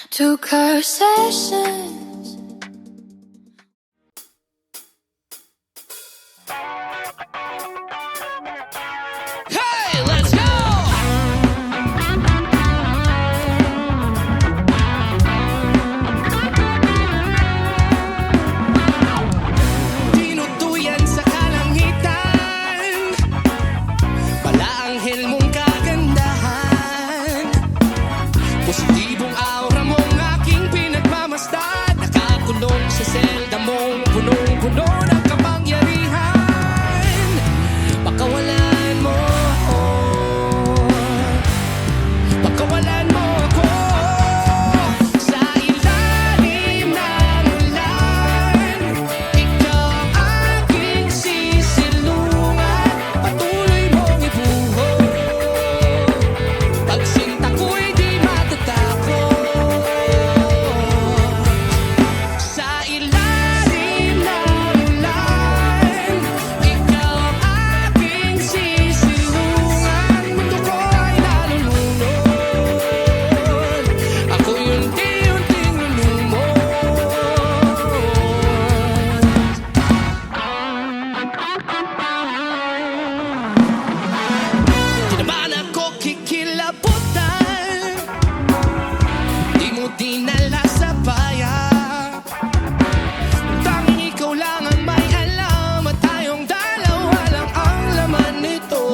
Took her sessions. Hey, let's go! Tinutuyan sa kalangitan, palaanghel mong kagandahan. Positibong aura mong aking pinagmamasdan, nakakulong sa selda mong punong-puno ng kapangyarihan. Pakawalan mo ako, pakawalan mo ako sa ilalim ng ulan. Ikaw ang aking sisilungan, patuloy mong ibuhos. Pagsinta ko'y di matatakot. Sa ilalim ng ulan, ikaw ang aking sisilungan. Mundo ko ay nalulunod, ako'y unti-unting lulumod. Tinamaan ako, kikilabutan, di mo dinala sa bayan. Tanging ikaw lang ang may alam, at tayong dalawa lang ang laman nito.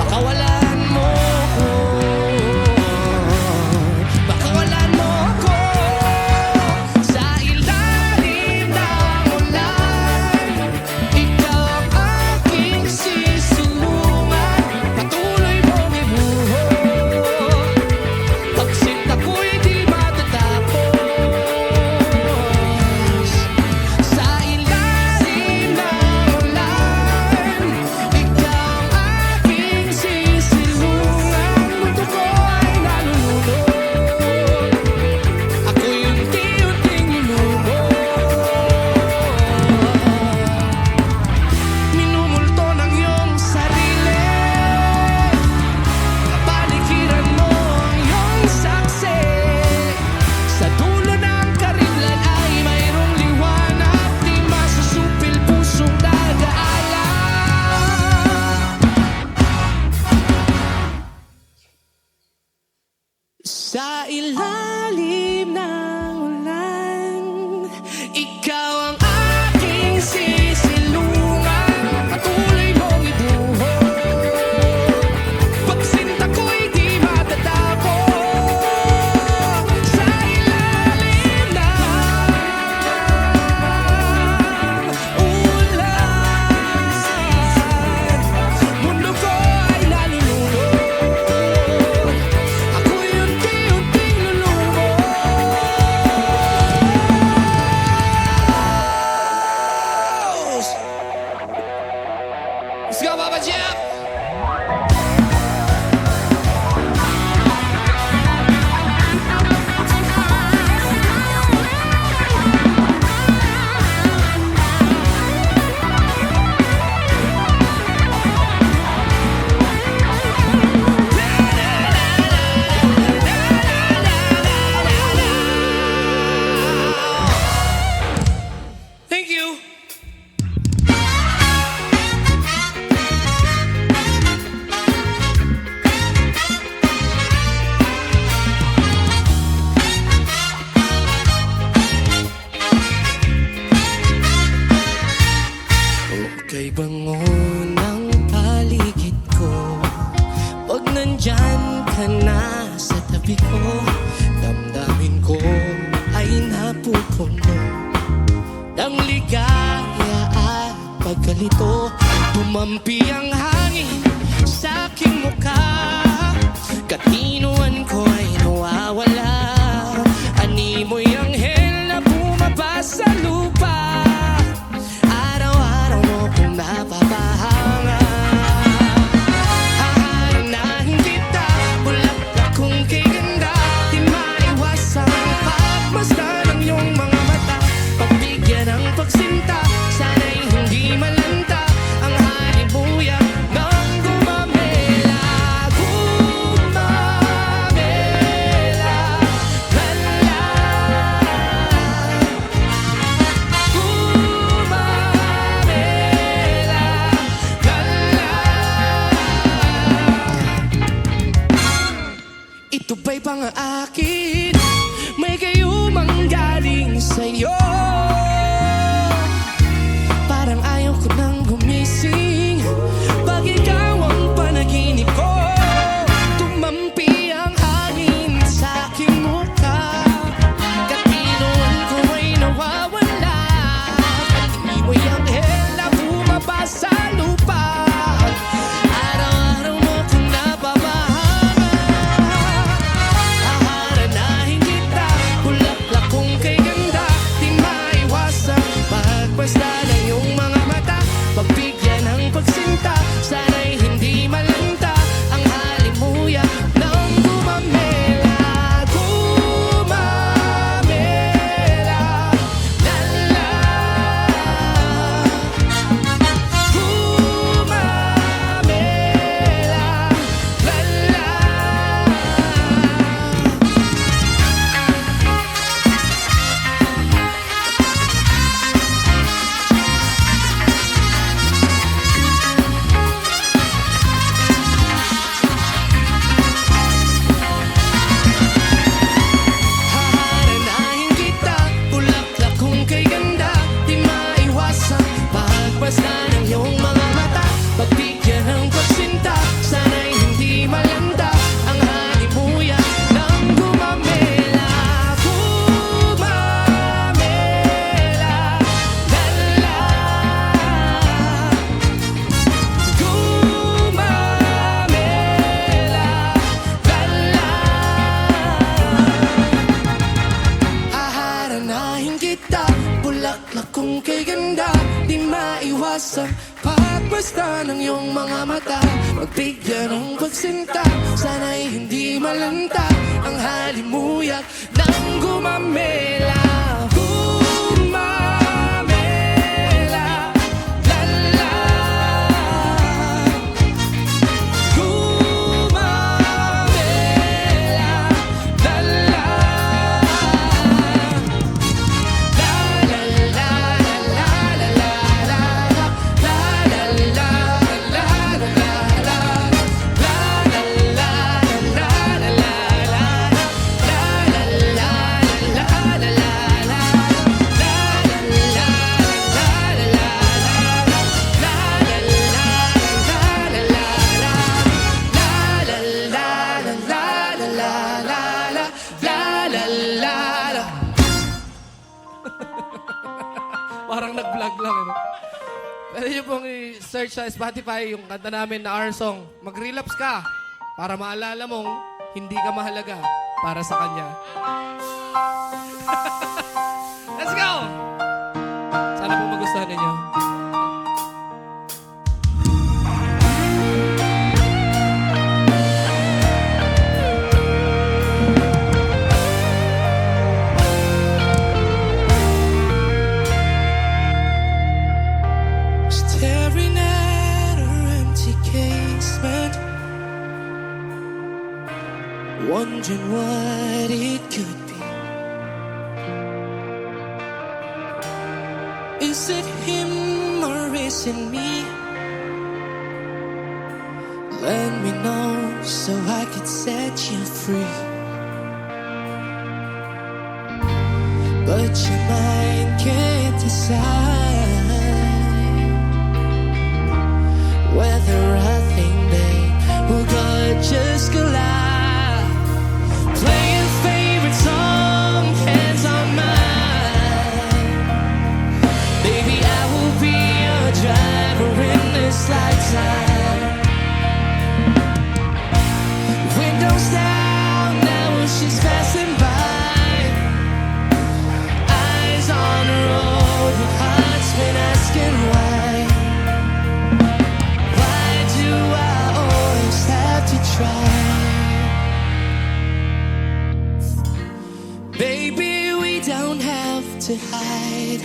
Pakawalan mo ako, pakawalan mo ako sa ilalim ng ulan. Ikaw ang aking sisilungan, patuloy mong ibuhos. Pagsinta ko'y di matatapos. Sa ilalim ng ulan, ikaw ang aking sisilungan. Mundo ko ay nalulunod, ako'y unti-unting lulumod. Minumulto ng iyong sarili, kapaligiran mo ang iyong saksi. Sa dulo ng karimlan ay mayroong liwanag, di masusupil pusong nag-aalala. Sa ilalim ng ulan, ikaw ang aking sisilungan, patuloy mong ibuhos. Pagsinta ko'y di matatapos. Sa ilalim ng ulan, mundo ko ay nalulunod, ako'y unti-unting lulumod. Let's go, Papa Jeff! Thank you. Okay bangon ang paligid ko, pag nandyan ka na sa tabi ko. Damdamin ko ay napupuno ng ligaya at pagkalito. Tumampi ang hangin sa aking mukha, katinoan ko ay nawawala. Animoy anghel na bumaba sa lupa, araw-araw mo kong napapahanga. Hahanahin kita, bulaklak kong kay ganda, di maiwasang pagmasdan ng iyong mga mata. Pagbigyan ng pagsinta, sana'y hindi malanta ang halibuyak ng ito ba'y pang-aakin? May gayumang galing sa'yo. Parang ayaw ko nang gumising pag ikaw ang panaginip ko. Tumampi ang hangin sa aking mukha, katinoan ko ay nawawala. Pati mo'y anghel na bumaba sa lupa. Araw-araw mo kong napapahama. Haharanahin kita, bulaklak kong kay ganda. Di maiwasan pagbasta ng iyong mga mata. Pagbigyan ng pagsinta, sana'y hindi malanta ang halimuyak ng gumamela. Gumamela, lala. Gumamela, lala. Haharanahin kita, bulaklak kong kay ganda. Di maiwasan pagbasta ng iyong mga mata. Pagbigyan ng pagsinta, sana'y hindi malanda ang halimuyak ng gumamela. Gumamela, lala. Gumamela, lala. Haharanahin kita, bulaklak kong kay ganda. Di maiwasan pagbasta ng iyong mga mata. Magbigyan ng pagsinta, sana'y hindi malanta ang halimuyak ng gumamela. Gumamela, lala. Gumamela, lala. Parang nag-vlog lang. Pwede nyo pong i-search sa Spotify yung kanta namin na Our Song. Mag-relapse ka para maalala mong hindi ka mahalaga para sa kanya. Let's go! Sana po magustuhan ninyo. Staring at her empty casement, wondering what it could be. Is it him or is it me? Let me know so I could set you free. But your mind can't decide whether I think they will just collide. Playing favorite song, hands on mine. Baby, I will be your driver in this lifetime. Windows down, now she's passing by. Eyes on the road, heart's been asking why. Why do I always have to try? Baby, we don't have to hide.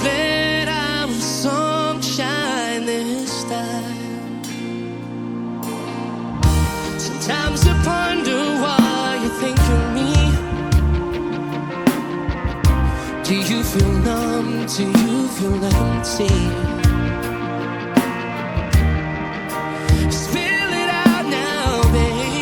Let our song shine this time. Sometimes I ponder why you think of me. Do you feel numb? Do you feel empty? Spill it out now, baby.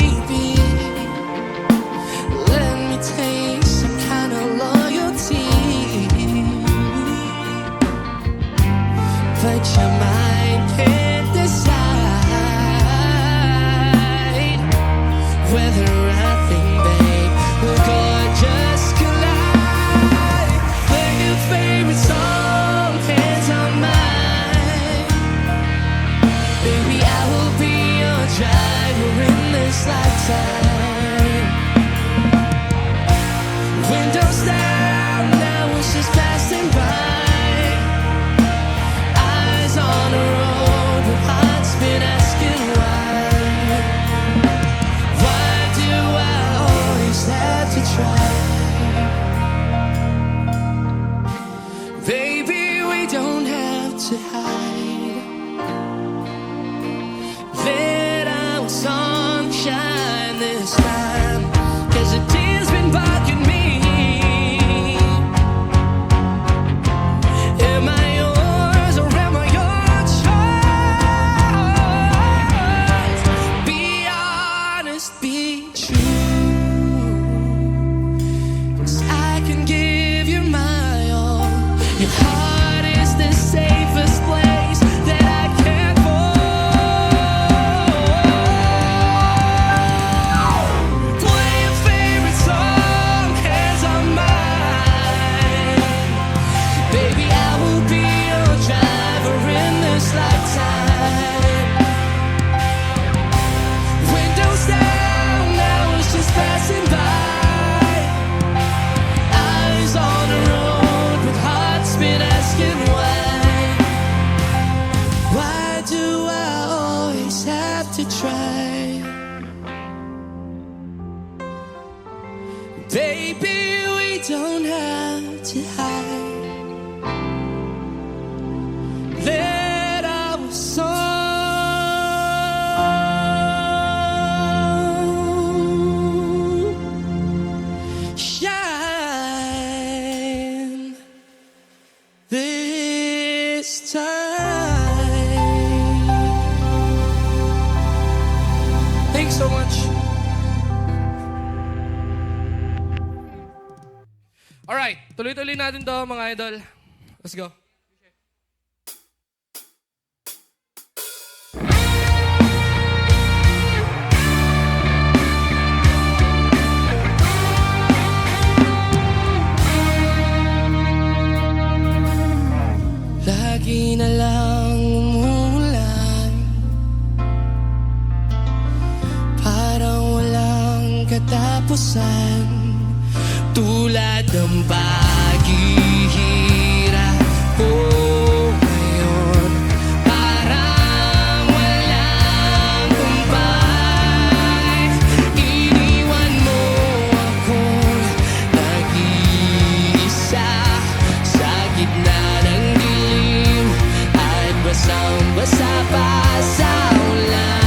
to try. Baby, we don't have to hide. Let our song shine this time. Thanks so much. Alright, tuloy-tuloy natin to mga idol. Let's go. Lagi na lang umuulan, parang walang katapusan, tulad ng paghihirap ko ngayon. Parang walang kumpay, iniwan mo akong nag-iisa sa gitna ng dilim at basang-basa pa sa ulan.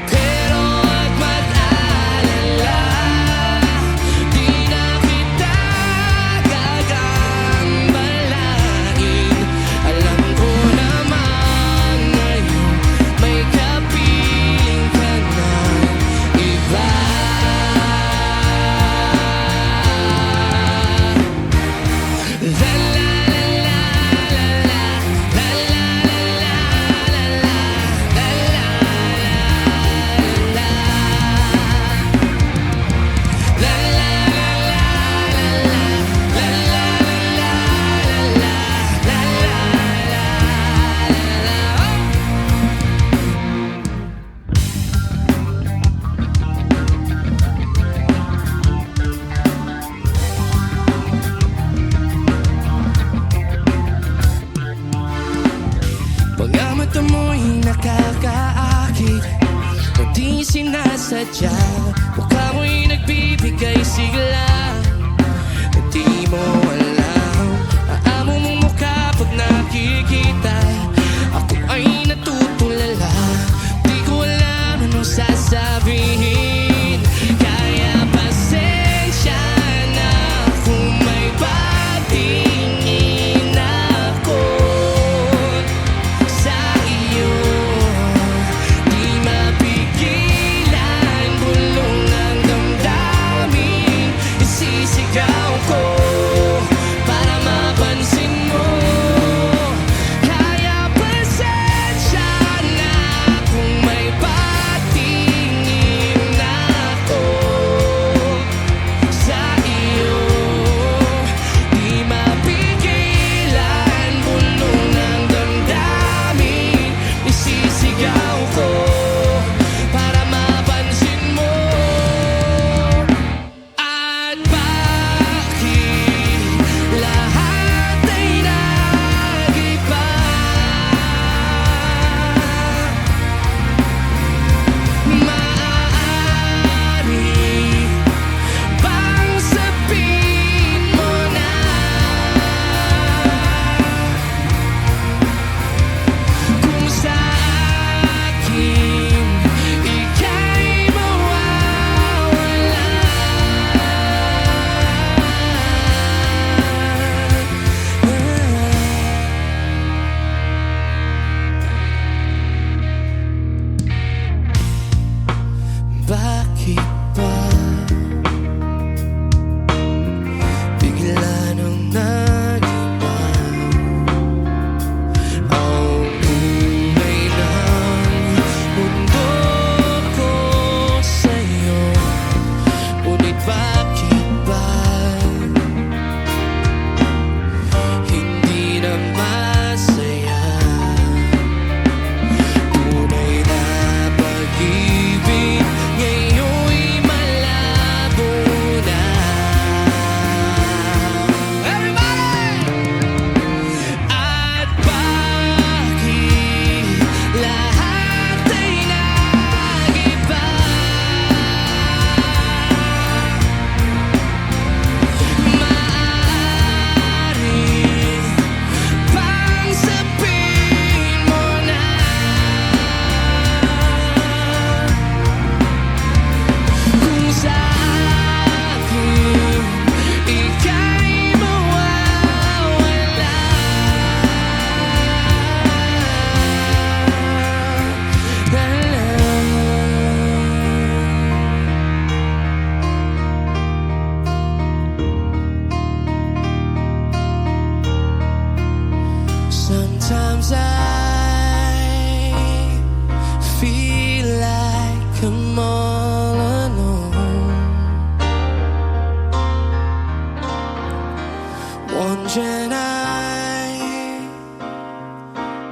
Pero at mag-alala, di na kita gagambalain. Alam ko naman ngayon may kapiling ka ng iba. La la la la la la la la la la mga mata mo'y nakakaakit, hindi sinasadya. Mukha mo'y nagbibigay sigla, di mo alam. Aamo mong mukha pag nakikita, ako ay natutulala. Di ko alam anong sasabihin, kaya pasensya na kung may patingin ako sa iyo. Di mapigilan, bulong ng damdamin, isisigaw ko.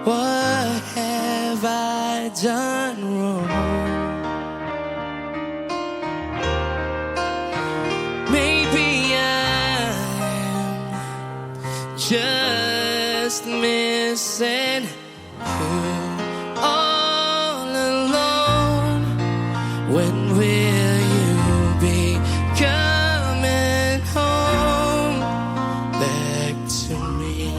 What have I done wrong? Maybe I'm just missing you. All alone. When will you be coming home back to me?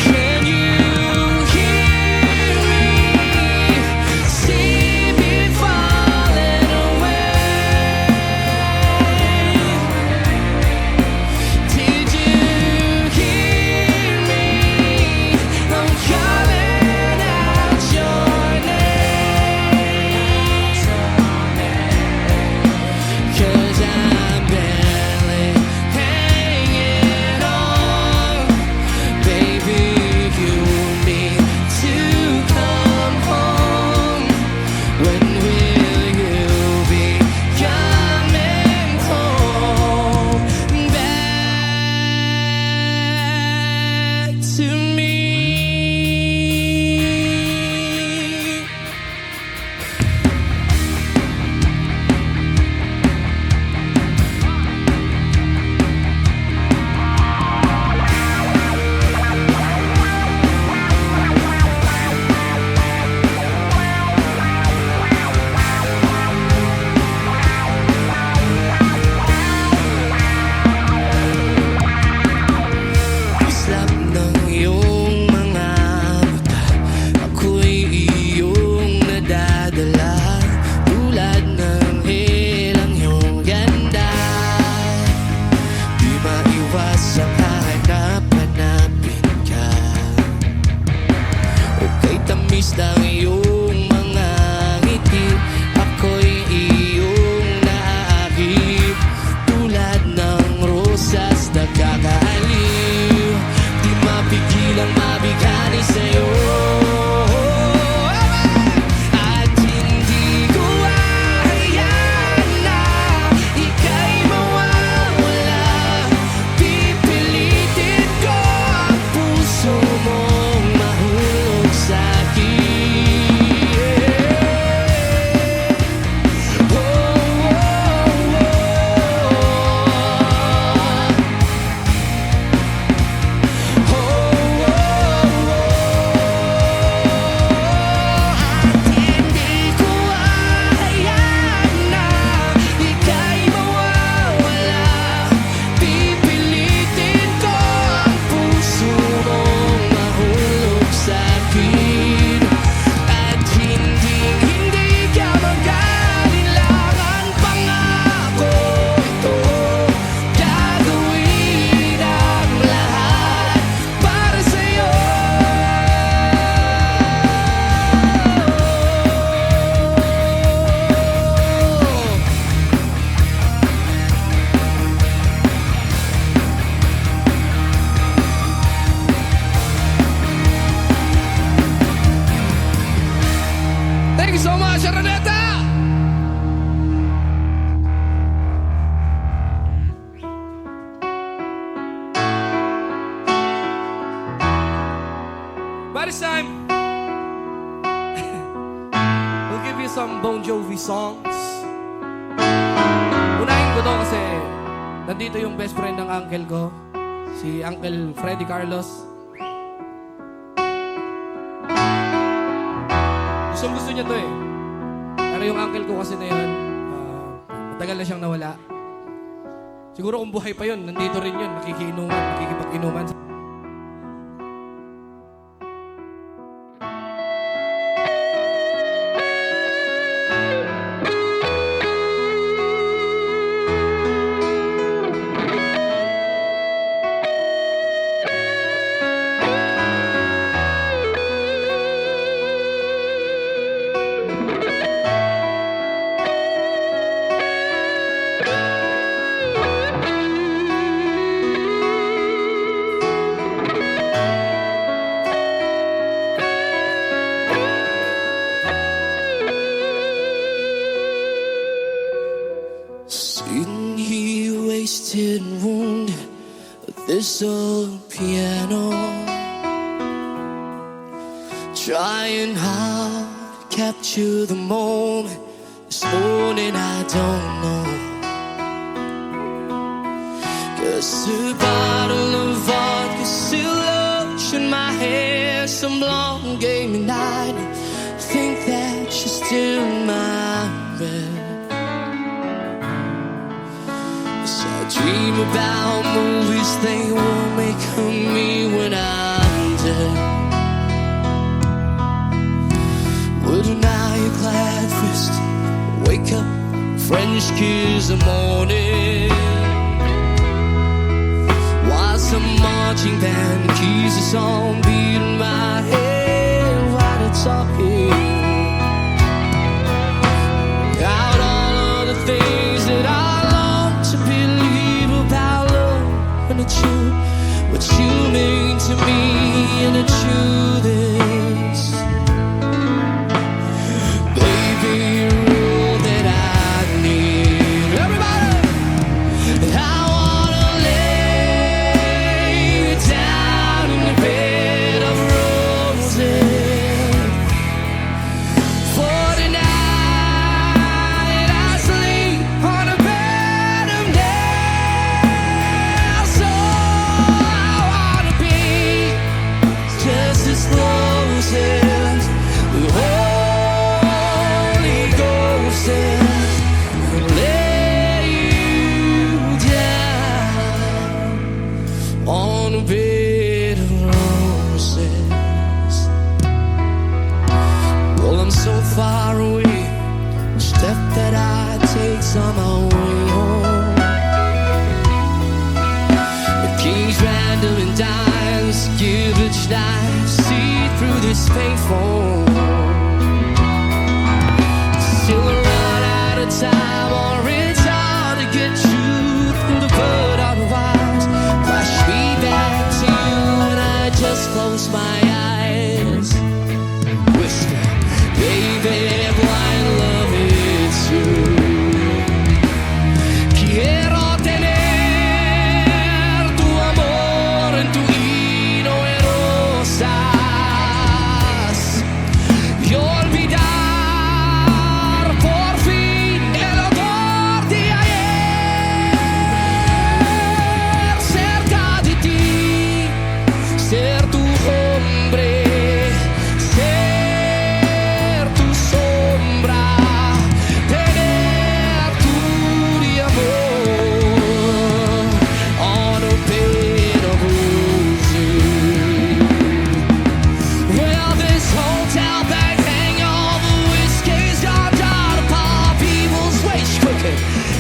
Can you hear me? See me falling away. Did you hear me? I'm calling out your name. 'Cause I'm barely hanging on. Baby, you need to come home. When will you be coming home back to me? Islap ng iyong mga mata, ako'y iyong nadadala. Tulad ng ilang iyong ganda, di maiwas ang hahanap-hanapin ka. Okay, tamis ng iyong mga ngiti, ako'y iyong naaakit. Tulad ng rosas na kakaaliw, di mapigilang mabigani sa'yo. At hindi ko hahayaan na ika'y mawawala. Pipilitin ko ang puso mong mahulog sa'kin. Oh, oh, At hindi ko hahayaan na ika'y mawawala. Pipilitin ko ang puso mong mahulog sa'kin. At hindi ka mag-alinlangan. Pangako ito, gagawin ang lahat para sa'yo. Thank you so much, Araneta! By this time, we'll give you some Bon Jovi songs. Unahin ko to kasi nandito yung best friend ng uncle ko, si Uncle Freddy Carlos. Gusto niya to eh. Pero yung uncle ko kasi na yun, matagal na siyang nawala. Siguro kung buhay pa yun, nandito rin yun, nakikiinuman, nakikipag-inuman. Sitting here wasted and wounded at this old piano, trying hard to capture the moment. This morning I don't know, 'cause a bottle of vodka still lush in my hair. Some blonde gave me night, think that she's still my red. So I dream about movies they won't make of me when I'm dead. With an ironclad fist, wake up, French kiss the morning, while some marching band keeps a song beating my head while they're talking out all of the things that I long to believe about love and the truth, what you mean to me, and the truth is, baby, you're all that I need. Everybody, I wanna lay down in the bed of roses for the night. I sleep on a bed of nails. So I wanna be just as close as the Holy Ghost is, and lay you down on a bed of roses. Well, I'm so far away, each step that I take's on my way home. The king's random and dimes, give each night, see through this painful. Still a run out of time, or it's hard to get you through the blood. Otherwise, flash me back to you when I just close my eyes. Whisper, baby, blind love is true. Quiero tener tu amor en tu hino de rosas y olvidar por fin el odor de ayer. Cerca de ti, ser tu hombre, ser tu sombra, tener tu amor on a bed of roses. Well, this hotel bag hang all the whiskey's gone down upon people's wage cooking.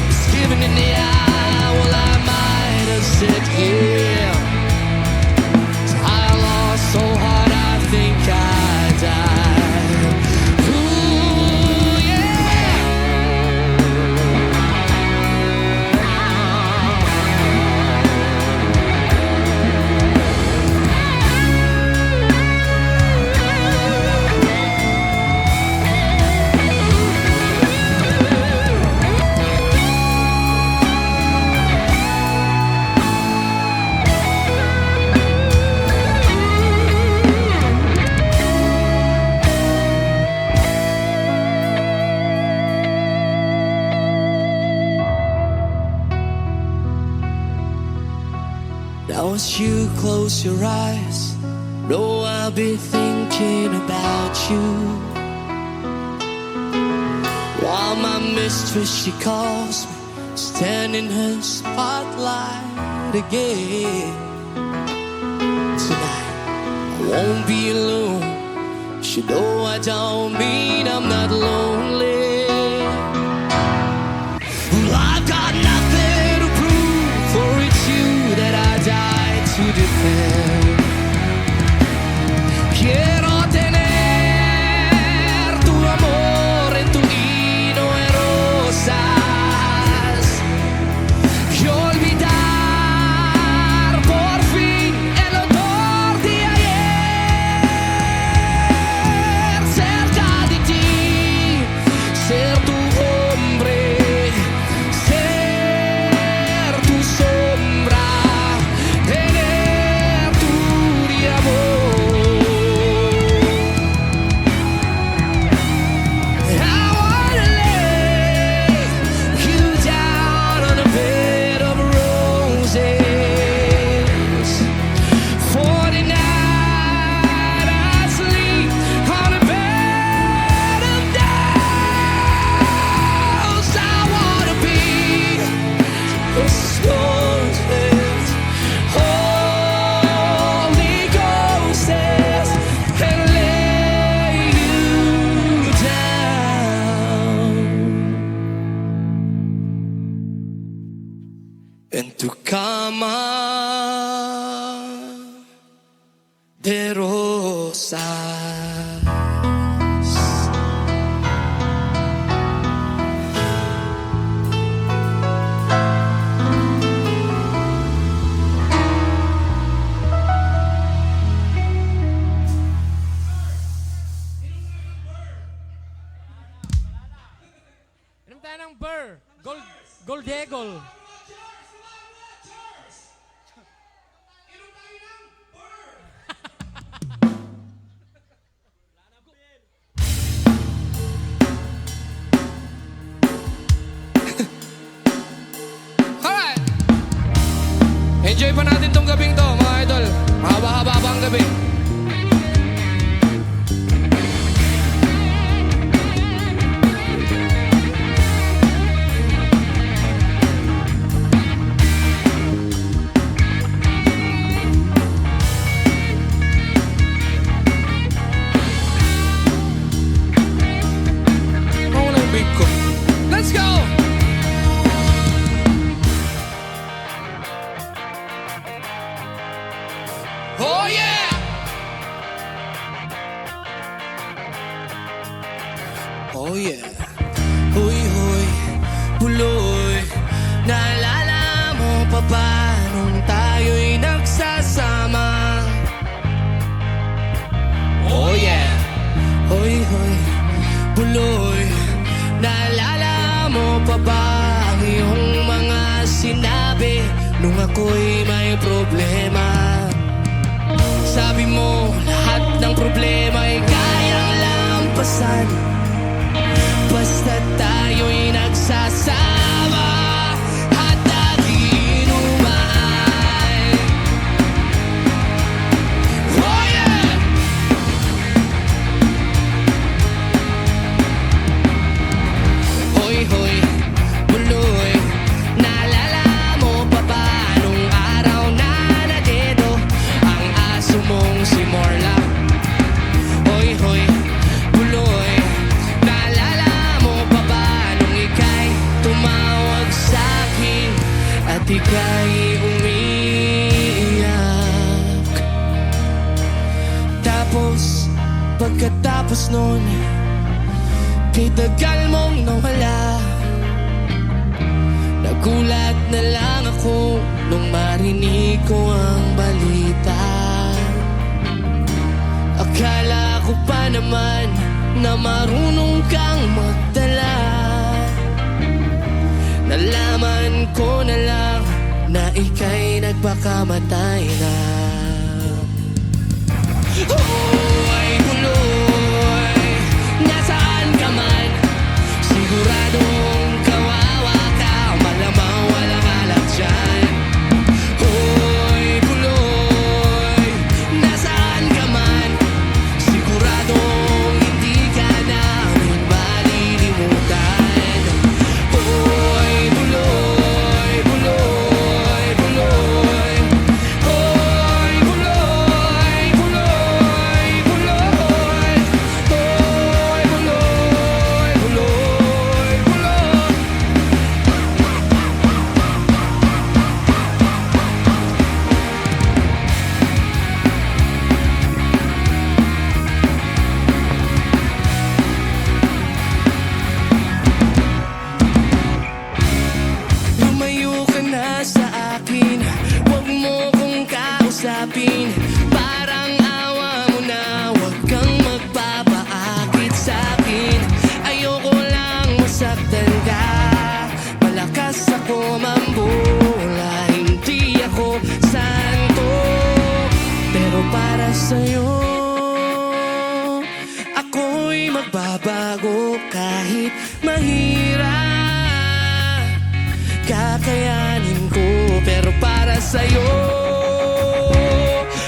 It's given in the eye, well, I might have said yeah. I lost so hard I think I died. Ooh, yeah. Now as you close your eyes, know I'll be thinking about you, while my mistress, she calls me, stand in her spotlight again. Tonight I won't be alone, she know I don't mean I'm not lonely. Well, I've got nothing to prove, for it's you that I died to defend. Quiero tener tu amor en tu hino de rosas y olvidar por fin el odor de ayer. Cerca de ti, ser tu hombre, ser En tu cama de rosas. Inom tayo ng Burr. Gold Eagle. Alright! Enjoy pa natin tong gabing to, mga idol. Mahaba-haba pa ang gabi. Mawala yung beat ko. Let's go! Oh yeah! Oh yeah. Huy, huy, buloy. Naalala mo pa ba nung tayo'y nagsasama? Oh yeah. Huy, huy, buloy. Naalala mo pa ba ang iyong mga sinabi nung ako'y may problema? Sabi mo, lahat ng problema ay kayang lampasan basta tayo'y nagsasama at nagiinuman. Oh yeah! Hoy, hoy, buloy. Naalala mo pa ba nung araw na nadedo ang aso mong si Morla? Hoy, hoy, buloy. Naalala mo pa ba nung ika'y tumawag sa'kin at ika'y umiiyak? Tapos, pagkatapos nun, kay tagal mong nawala. Nagulat na lang ako nung marinig ko ang balita. Akala ko pa naman na marunong kang magdala. Nalaman ko na lang na ika'y nagpakamatay na. Oh, ay buloy, nasaan ka man? Siguradong kawawa ka, malamang walang alak dyan. Hoy, buloy, nasaan ka man? Siguradong hindi ka namin malilimutan. Hoy, buloy, buloy, buloy. Hoy, buloy, buloy, buloy. Hoy, buloy, buloy, buloy. Lumayo ka na sa akin, huwag mo kong kausapin. Parang awa mo na, huwag kang magpapaakit sa'kin. Ayoko lang masaktan ka, malakas ako mambula. Hindi ako santo, pero para sa'yo ako'y magbabago kahit mahirap. Kakayanin ko, pero para sa'yo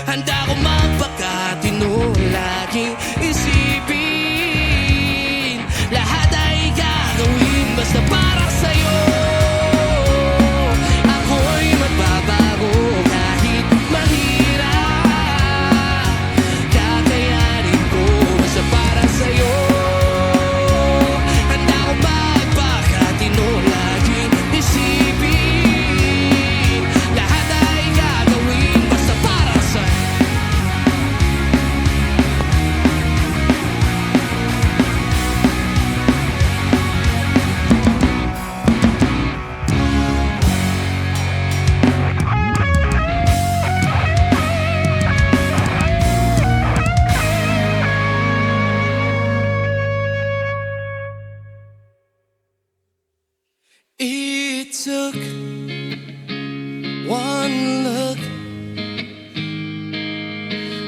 handa ko magpakatino. Laging isipin, lahat ay gagawin basta para sa'yo. Ako'y magbabago kahit mahirap. Kakayanin ko basta para sa'yo. Handa ko magpakatino. Laging isipin, took one look,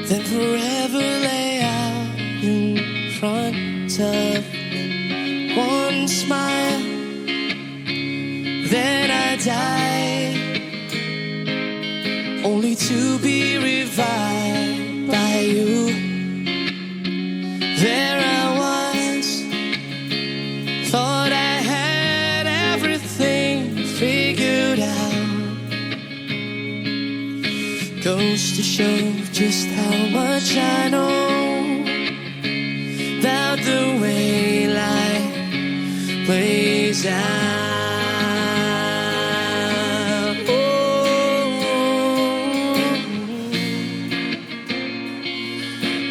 then forever lay out in front of me. One smile, then I died, only to be revived by you. There I was, thought I had everything figured out. Goes to show just how much I know about the way life plays out.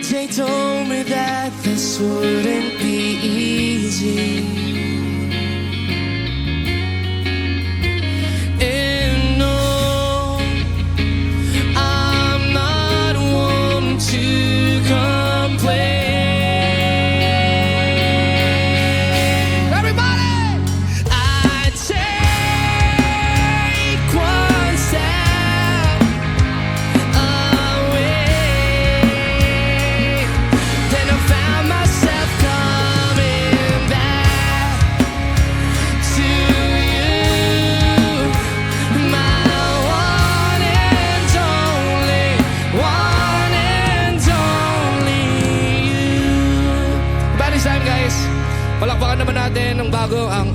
They told me that this wouldn't be easy, and no, I'm not one to complain. Everybody! I take one step away, then I found myself coming back to you, my one and only, one and only you. About this time, guys, palakpakan naman natin ang bago, ang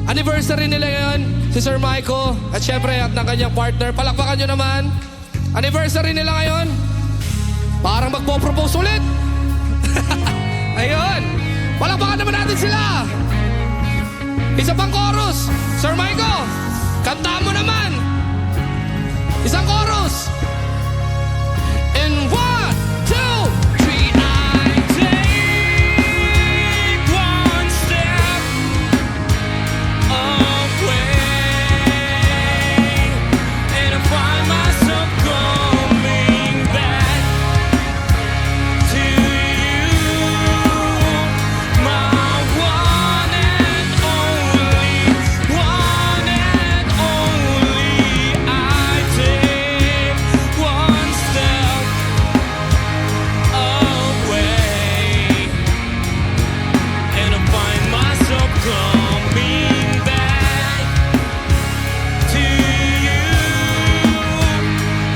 anniversary nila ngayon, si Sir Michael, at syempre at ng kanyang partner. Palakpakan nyo naman. Anniversary nila ngayon. Parang magpo-propose ulit. Ayun. Palakpakan naman natin sila. Isa pang chorus. Sir Michael, kanta mo naman. Isang chorus. And 1, 2, 3. I take one step away, and I find myself coming back to you, my one and only, one and only. I take one step away, and I find myself coming back to you,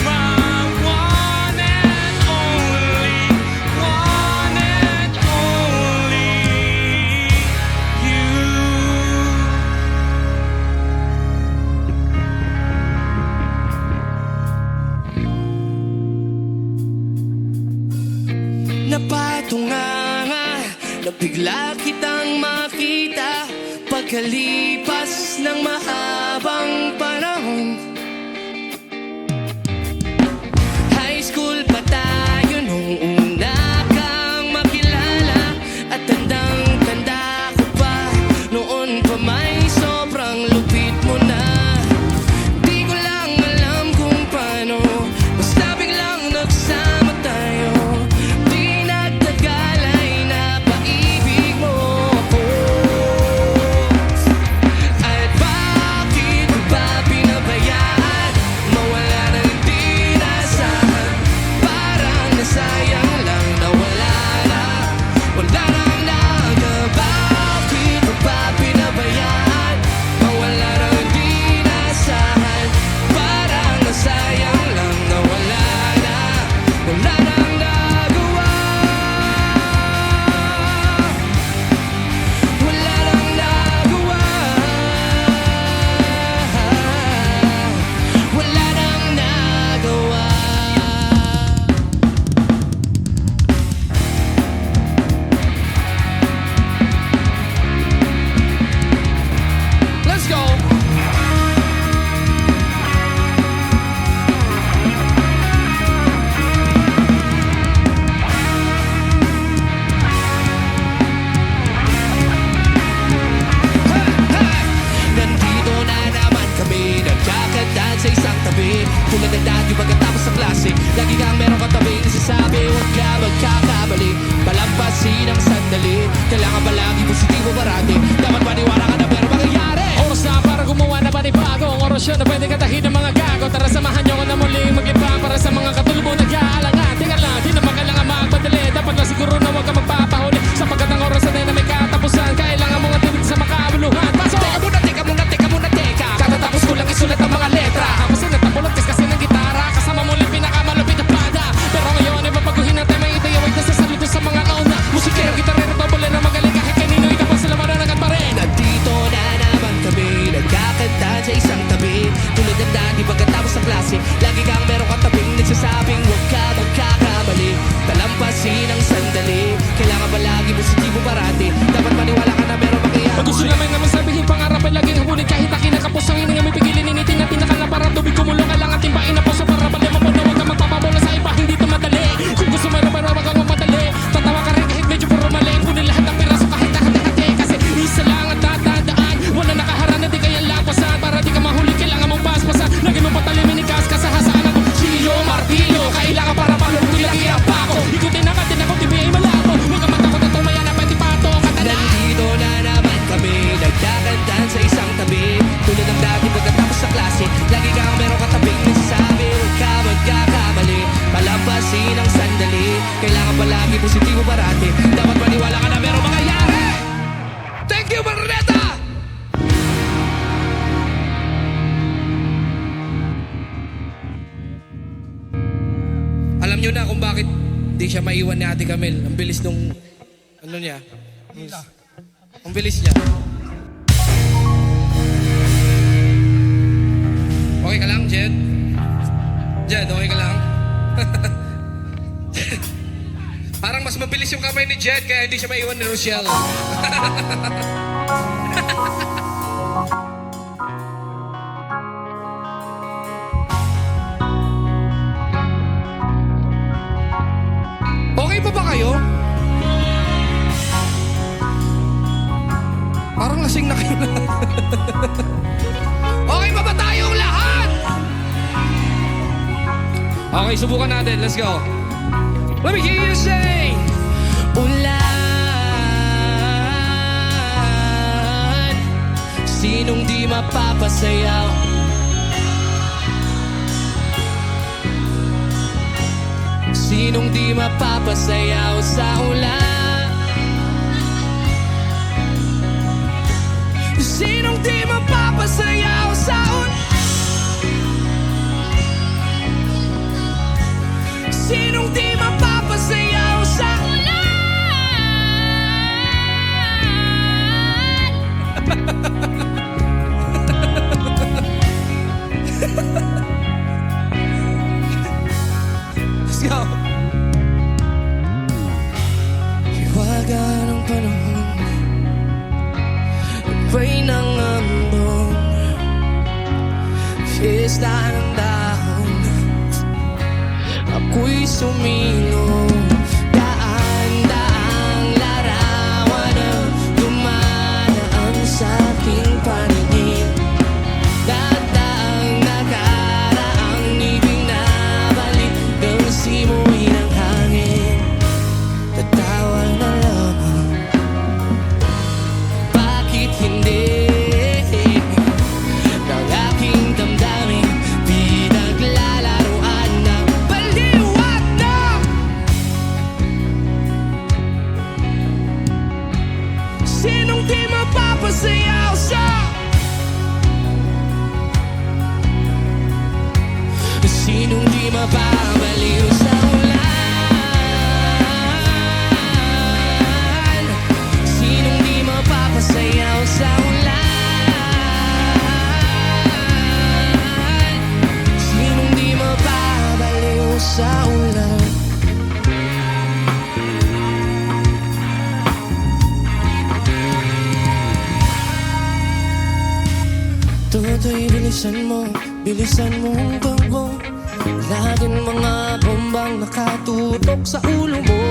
my one and only, one and only you. Napatunganga na bigla kitang makita pagkalipas ng mahabang panahon. High school pa tayo nung una kang makilala, at tandang-tanda ko pa, noon pa may sobrang lupit mo na. Di ko lang alam kung paano, basta biglang nagsama tayo. Di nagtagal ay napaibig mo ako. At bakit mo ba pinabayaan mawala ng di nasahan? Parang nasayang lang na wala na, wala nang naga. Bakit mo ba pinabayaan mawala ng di nasahan? Parang nasayang lang na wala na, wala nang nagawa. Wala nang nagawa. Wala nang nagawa. Let's go. Nandito na naman kami, nagkakadaan sa isang tabi. Tulad ng dati pagkatapos sa klase, lagi kang meron katabi, nasasabi huwag ka magkakamali. Palampasin ang sandali, kailangan palagi positibo parati. Dapat maniwala ka na pero mangyayari. Oras na para gumawa na panibag. korupsyon na pwede katahin ng mga gago. Tara samahan nyo ko na muling maglibang para sa mga katulbo nag-aalangan. Tingnan lang, di naman kailangan magpadali. Dapat lang siguro na huwag ka magpapahuli, sapagkat ang oras na may katapusan. Kailangan mo nga tinig sa makabuluhan. Pasok! Teka. Katatapos ko lang isulat ang mga letra. Ako sinatapulot kasi ng gitara. Kasama mo lang pinakamalupit na pada. Pero ngayon ay babaguhin natin may itayawag na sasaludo sa mga nauna. Musikero, gitarero, doble na magaling kahit kanino itapos sila maranagan pa rin. Nandito na naman kami, nagkakanta sa isang tabi. Tulad ng dati pagkatapos ng klase, lagi kang meron katabing nagsasabing huwag ka magkakamali. Talampasin ang sandali, kailangan palagi positibo parati. Dapat maniwala ka na meron mangyayari. Pag gusto naman sabihin pangarap ay laging habulin. Kahit akin nakapos ang hininga may pigilin. Initin natin nakala para tubig kumulo. Kailangan timbain na paso para pala mapuno. Huwag ka magpapabola sa iba, hindi ito madali. Kung gusto mo naman wag kang mamadali. Tatawa ka rin kahit medyo puro mali. Kunin lahat ng piraso kahit hati-hati. Kasi isa lang ang tatandaan, wala nakaharap na di kaya lapasan. Para di ka mahuli kailangan mong paspasan. Lagi mo patalimin ikas kasahasaan ang kutsilyo, martilyo. Kailangan para palong nilagay ang pako. Ikutin na katin ako, tibi ay malabo. Huwag ka matakot at tumaya na pati pato. Nandito na naman kami, nagkakantahan sa isang tabi. Tulad ng dati pagkatapos sa klase, lagi kang meron katabing nagsasabi huwag ka magkakamali. Palampasin ang sandali, kailangan palagi positibo parati. Dapat maniwala ka na meron mangyayari. Thank you, Marineta! Alam nyo na kung bakit di siya maiwan ni Ate Camille. Ang bilis nung ano niya. Ang bilis niya. Okay ka lang, Jed? Jed, okay ka lang? Parang mas mabilis yung kamay ni Jed kaya hindi siya maiwan ni Rochelle. Okay pa ba kayo? Parang lasing na kayo. Okay pa ba tayong lahat? Okay, subukan natin. Let's go. Let me hear you say, ulan. Sinong di mapapasayaw? Sinong di mapapasayaw sa ulan? Sinong di mapapasayaw sa ulan? Sinong di mapapasayaw sa ulan? Let's go. Hiwaga ng panahon, agbay ng ambon, fiesta ng dahon. Ako'y sumilong, daan-daang larawan ang dumadaan sa aking paningin. Dadaang nakaraang ibinabalik ng simoy ng hangin. Tatawa na lamang, bakit hindi? Ng aking damdamin pinaglalaroan ng baliwag na. Sinong di mapapasayaw sa? Sinong di mapabaliw sa ulan? Sinong di mapapasayaw sa ulan? Sinong di mapabaliw sa ulan? Toto'y bilisan mong takbo. Laging mga bombang nakatutok sa ulo mo.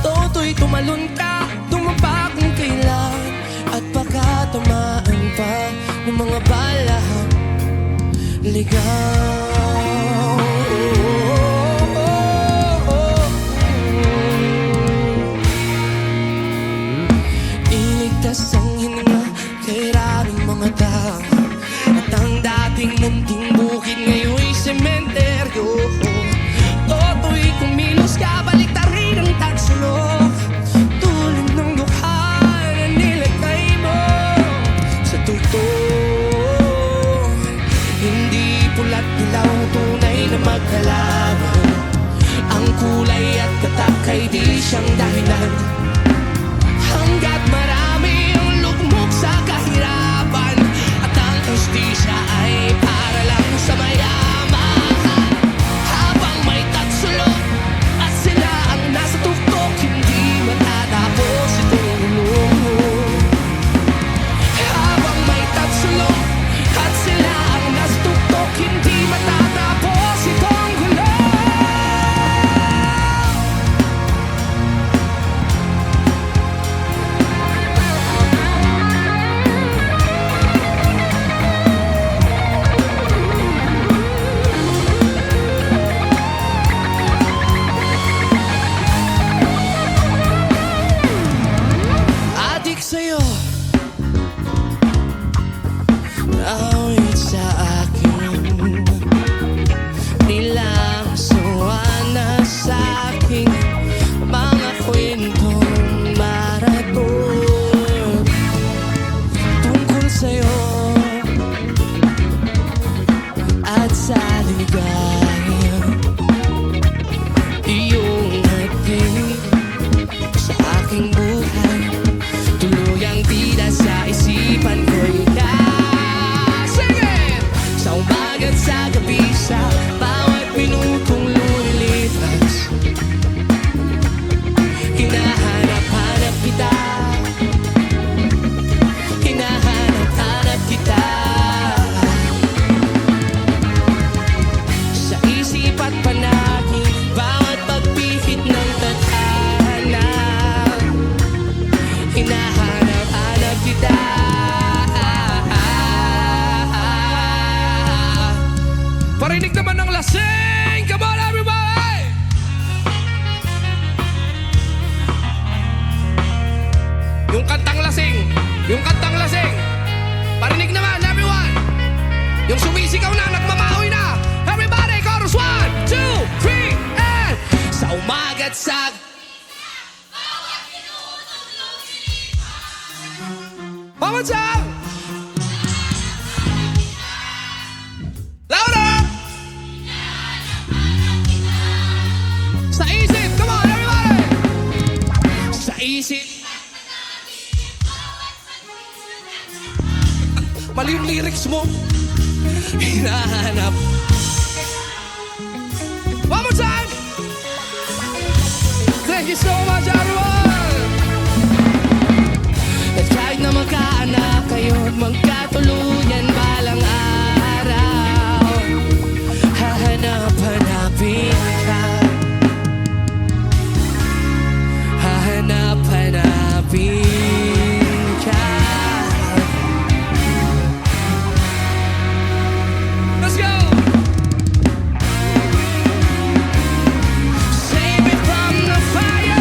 Toto'y tumalon ka, tumapa kung kailan. At baka tamaan pa ng mga balahang ligaw. Iligtas ang hininga kay maraming mga tao. At dating munting bukid ngayon'y sementeryo. Toto'y kumilos ka, baliktad rin ang tagsulok. Tulad ng dukha na nilagay mo sa tukto. Hindi pula't dilaw, tunay na magkalaban. Ang kulay at tatak ay di siyang dahilan. Hanggat marami ang lugmok sa kahirapan, at ang hustisya ay para lang sa mayaman. Habang may tatsulok at sila ang nasa tuktok, hindi matatapos itong gulo. Habang may tatsulok at sila ang nasa tuktok, hindi matatapos itong gulo. Adik sa'yo, nawit sa akin, nilang sawa na sa aking mga kwentong maraton tungkol sa'yo at sa ligaya. Iyong hatid sa aking buhay, tuluyang bida sa isipan ko'y sige! Sa umaga't sa gabi, sa bawat minutong lumilipas, hinahanap-hanap kita, hinahanap-hanap kita. Sa isip at panangin, bawat pagpihit ng tadhana, hinahanap-hanap kita. Parinig naman ng lasing! Come on everybody! Yung kantang lasing! Yung kantang lasing! Parinig naman everyone! Yung sumisigaw na, nagmamahoy na! Everybody, chorus! 1, 2, 3, and sa umaga't sa Pamansang! Louder! Sa isip! Come on, everybody! Sa isip! Mali yung lyrics mo. Hinahanap. One more time! Thank you so much, everyone! At kahit na magkaanak kayo at magkatuluyan balang araw, hahanap-hanapin ka, hahanap-hanapin ka. Let's go! Save me from the fire.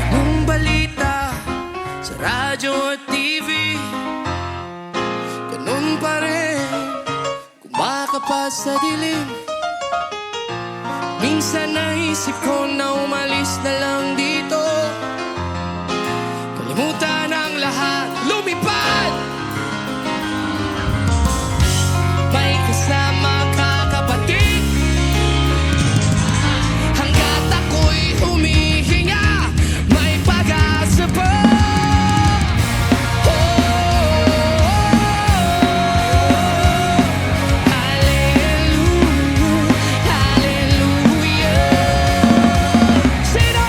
Nung balita sa radyo at TV, ganun pa rin kumakapas sa dilim. Minsan naisip ko na umalis na lang dito, kalimutan ang lahat, lumipad. May kasama ka kapatid, hanggat ako'y humihinga, may pag-asa pa. Hallelujah, hallelujah. Sino?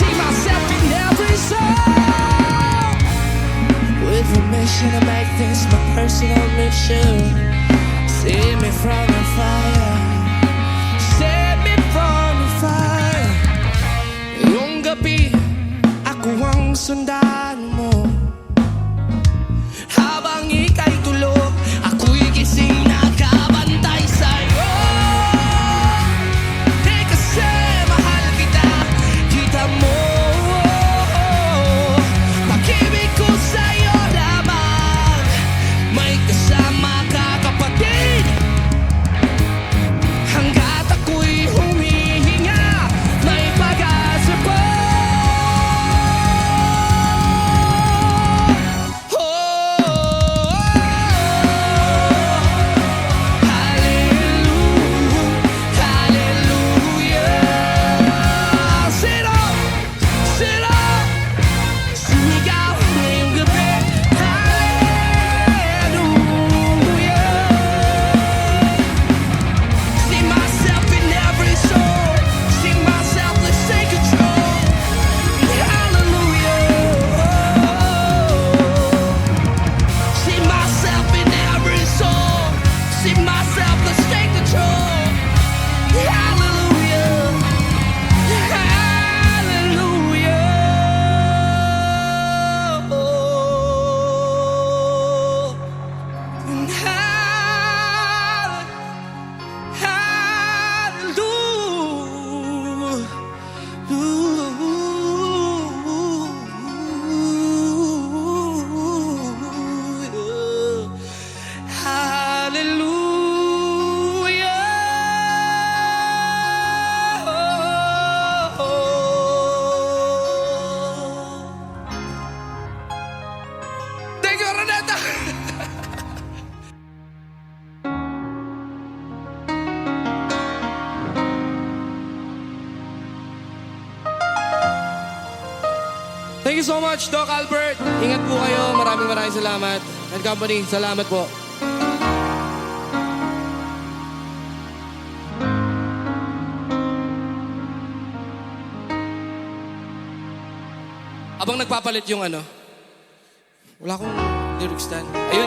See myself in every song. With a mission to make this my personal mission. Save me from the fire. Save me from the fire. Yung gabi, ako ang sundan mo. Habang ika'y tulog, ako'y gising nakabantay sa'yo. Eh kasi mahal kita, kita mo. Pag-ibig ko sa'yo lamang, may kasama ka kapatid. Hanggat ako'y humihinga, may pag-asa pa. Thank you, Roneta! Thank you so much, Doc Albert. Ingat po kayo. Maraming salamat. And company, salamat po. Abang nagpapalit yung ano, wala akong lyrics stand. Ayun.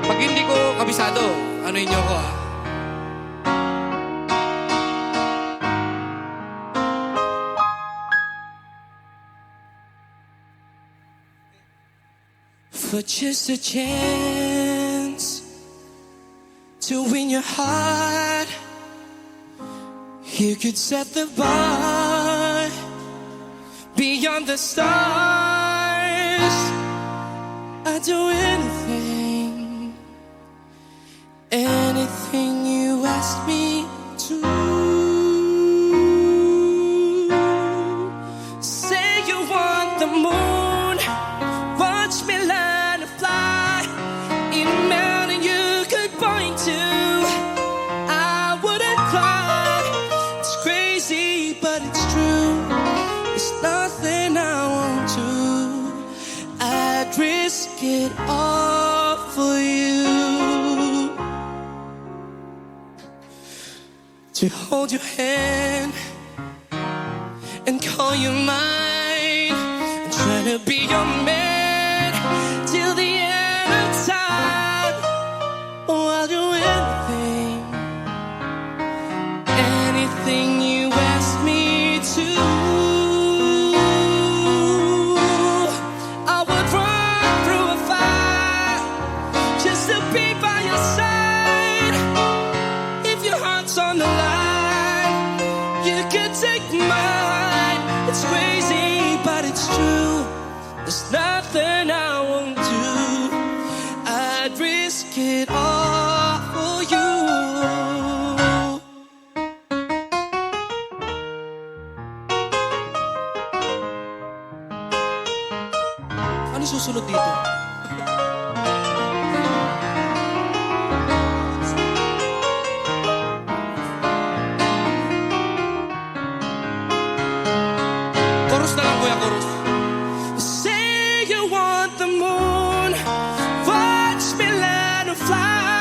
Pag hindi ko kabisado, anuhin niyo ko ah. For just a chance to win your heart, you could set the bar beyond the stars. I'd do anything, anything you ask me to. Say you want the moon, watch me learn to fly in a mountain you could point to. I wouldn't cry. It's crazy, but it's true. There's nothing I won't do. I'd risk it all for you. To hold your hand and call you mine, and try to be your man till the end of time. Oh, I'll do anything, anything you ask me to. I would run through a fire just to be by your side. If your heart's on the line, you could take mine. It's crazy, but it's true. There's nothing I won't do. I'd risk it all for you. Ano susunod dito? Chorus na lang, kuya, chorus. Say you want the moon, watch me learn to fly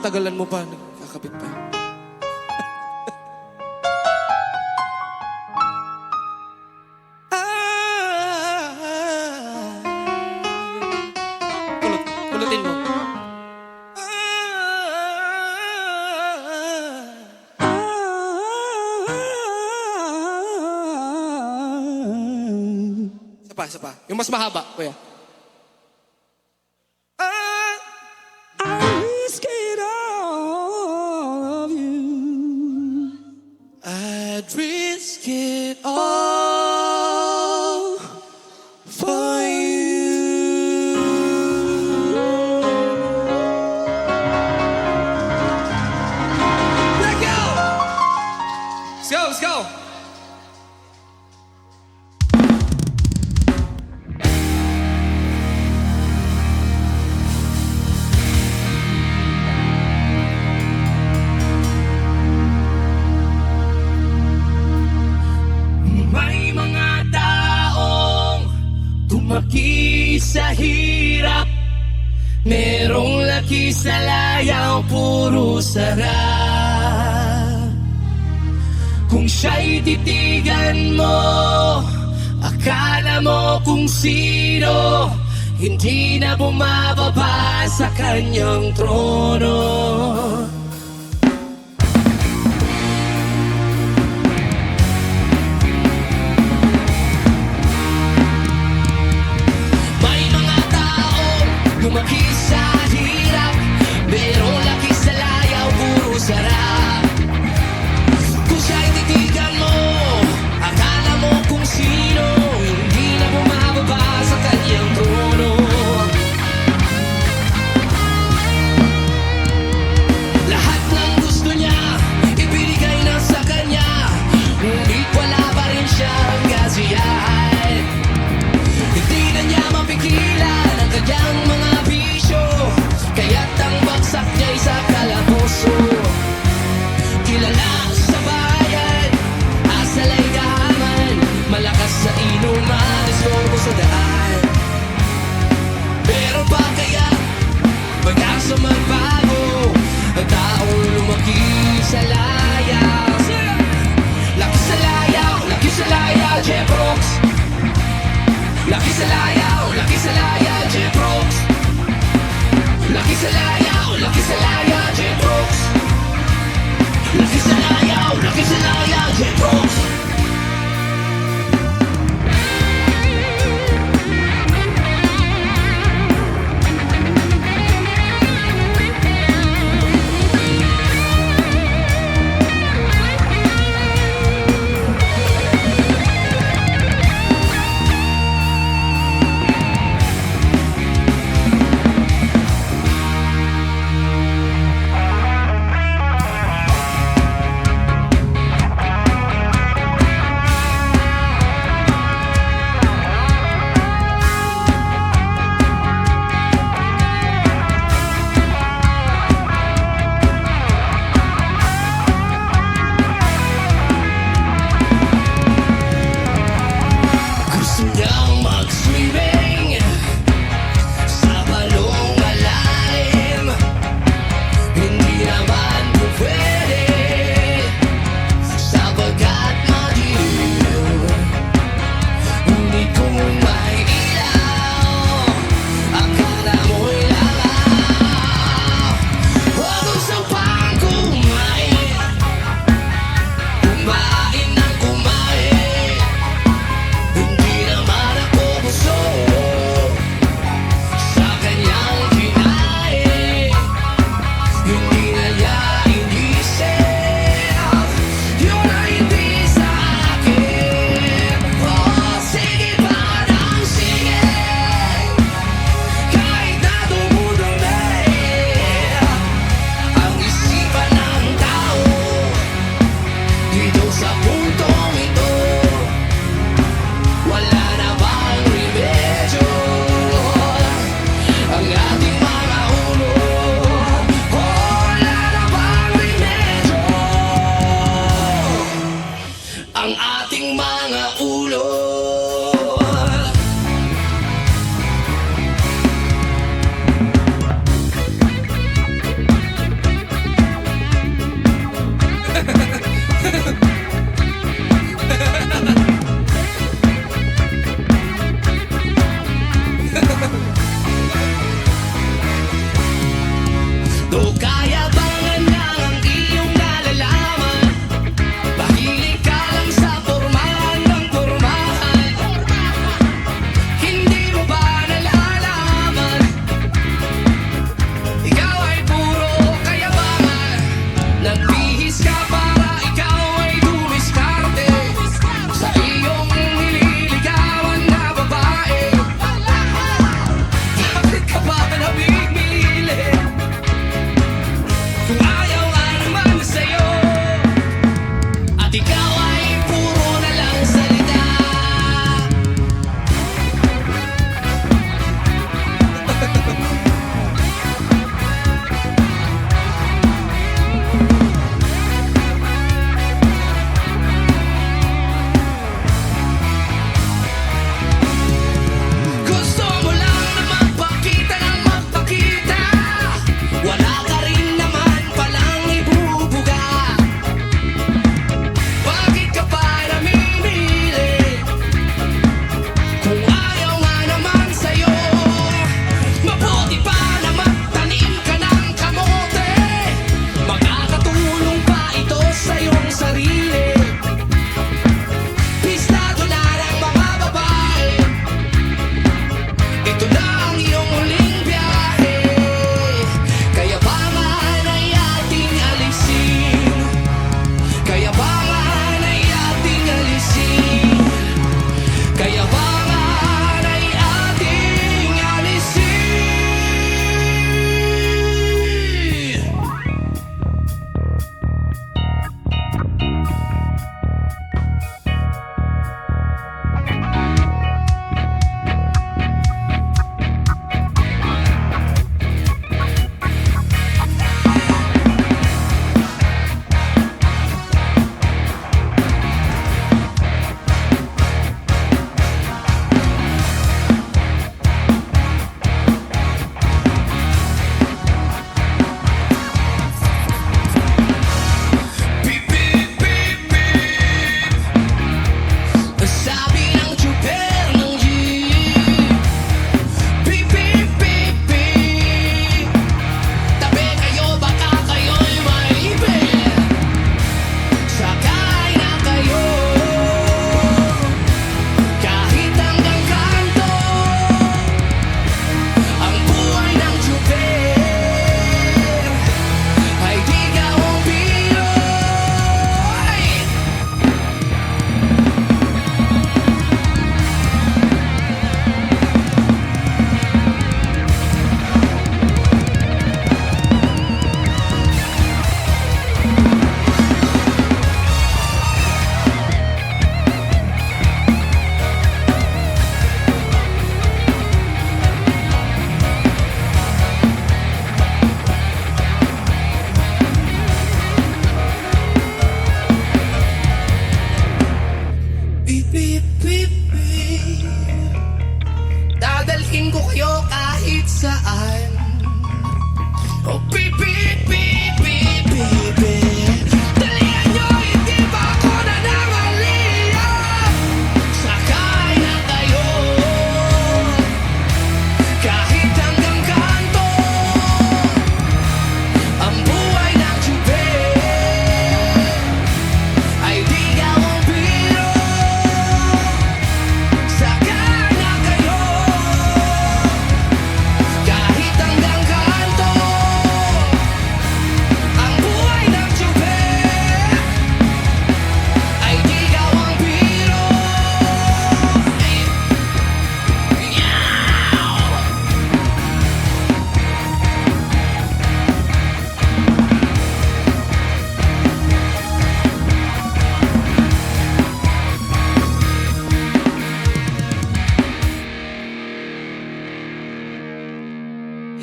tinatagalan mo pa, nagkakapit pa. Kulutin mo. Isa pa. Yung mas mahaba, kuya. I risk it all of you. I'd risk it all for you. Let's go! Let's go! May mga taong tumaki sa hirap, merong laki sa layang puro sarap. Kung siya'y titigan mo, akala mo kung sino, hindi na bumababa sa kanyang trono. Lumaki sa hirap, merong laki sa layaw, puro sarap. Kung siya'y titigan mo, akala mo kung sino, hindi na bumababa sa kanyang trono. Lahat ng gusto niya, ibinigay na sa kanya, ngunit wala pa rin siyang kasiyahan. Hindi na niya mapigilan ang kanyang mga bisyo, kaya't ang bagsak niya'y sa kalaboso. Kilala sa bayan, asala'y gahaman, malakas sa inuman, istorbo sa daan. Pero ba kaya pag-asa magbago ang taong lumaki sa layaw? Laki sa layaw, Jeff Rocks. Laki sa layaw, Jeff Rocks. Laki sa layaw, Jeff Rocks. Laki sa layaw, Jeff Rocks.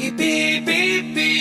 ibibigay.